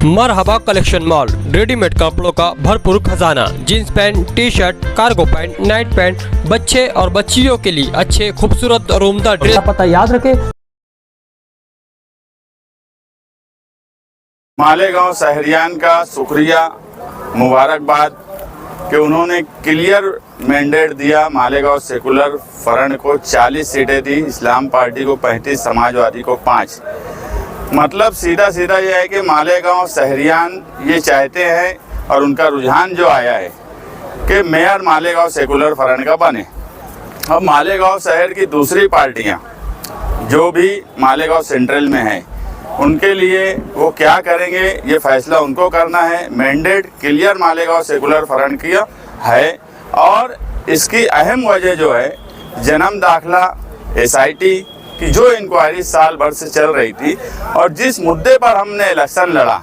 मरहबा collection mall, readymade कपड़ों का भरपूर खजाना। Jeans pant, T shirt, cargo pant, night pant, बच्चे और बच्चियों के लिए अच्छे खूबसूरत और उम्दा ड्रेस। पता याद रखे। मालेगांव शहरियान का शुक्रिया, मुबारकबाद कि उन्होंने क्लियर मैंडेट दिया। मालेगांव सेकुलर फ्रंट को 40 सीटें दी, इस्लाम पार्टी को 35, समाजवादी को 5। मतलब सीधा सीधा यह है कि मालेगांव शहरियान ये चाहते हैं और उनका रुझान जो आया है कि मेयर मालेगांव सेकुलर फ्रंट का बने। अब मालेगांव शहर की दूसरी पार्टियां जो भी मालेगांव सेंट्रल में हैं, उनके लिए वो क्या करेंगे ये फैसला उनको करना है। Mandate clear Malegaon secular front किया है और इसकी अहम वजह जो है जन्म दाखला SIT की जो इंक्वायरी साल भर से चल रही थी और जिस मुद्दे पर हमने इलेक्शन लड़ा,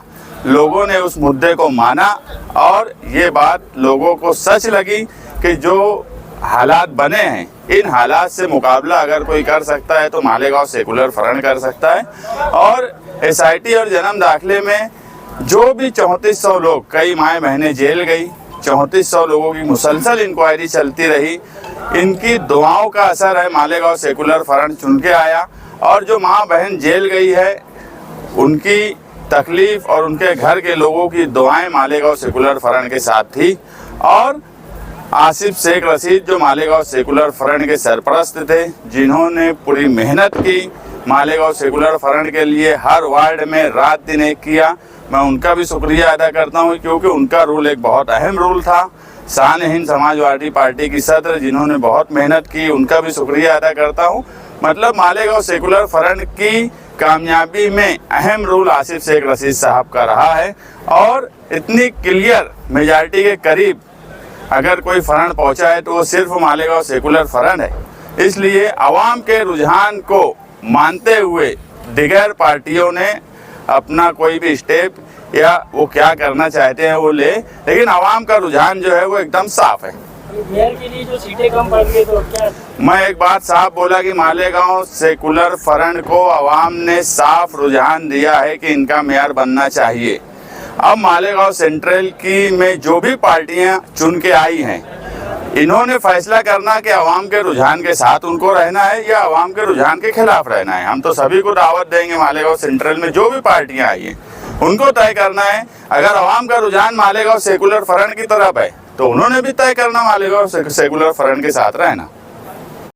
लोगों ने उस मुद्दे को माना और ये बात लोगों को सच लगी कि जो हालात बने हैं, इन हालात से मुकाबला अगर कोई कर सकता है तो मालेगांव सेकुलर फ्रंट कर सकता है। और SIT और जन्म दाखिले में जो भी 3400 लोग, कई माह महीने जेल गई, 3400 लोगों की मुसलसल इंक्वायरी चलती रही। इनकी दुआओं का असर है, मालेगांव सेकुलर फ्रंट चुन के आया और जो माँ बहन जेल गई है उनकी तकलीफ और उनके घर के लोगों की दुआएं मालेगांव सेकुलर फ्रंट के साथ थी। और आसिफ शेख रशीद जो मालेगांव सेकुलर फ्रंट के सरपरस्त थे, जिन्होंने पूरी मेहनत की मालेगांव सेकुलर फ्रंट के लिए, हर वार्ड में रात दिन एक किया, मैं उनका भी शुक्रिया अदा करता हूं क्योंकि उनका रूल एक बहुत अहम रूल था। शान हिंद समाजवादी पार्टी की सदर जिन्होंने बहुत मेहनत की, उनका भी शुक्रिया अदा करता हूं। मतलब मालेगांव सेकुलर फ्रंट की कामयाबी में अहम रोल आसिफ शेख रशीद साहब का रहा है और इतनी क्लियर मेजॉरिटी के करीब अगर कोई फ्रंट पहुंचा है तो वो सिर्फ मालेगांव सेकुलर फ्रंट है। इसलिए आवाम के रुझान को मानते हुए दिगर पार्टियों ने अपना कोई भी स्टेप या वो क्या करना चाहते हैं वो ले, लेकिन आवाम का रुझान जो है वो एकदम साफ है। मेयर के लिए जो सीटें कम पड़ गई तो क्या? मैं एक बात साफ बोला कि मालेगांव सेकुलर फ्रंट को आवाम ने साफ रुझान दिया है कि इनका मेयर बनना चाहिए। अब मालेगांव सेंट्रल की में जो भी पार्टियां चुन के आई हैं, इन्होंने फैसला करना कि आवाम के रुझान के साथ उनको रहना है या आवाम के रुझान के खिलाफ रहना है। हम तो सभी को दावत देंगे, मालेगांव सेंट्रल में जो भी पार्टियां आई हैं उनको तय करना है। अगर आवाम का रुझान मालेगांव सेकुलर फ्रंट की तरफ है तो उन्होंने भी तय करना मालेगांव सेकुलर फ्रंट के साथ रहना।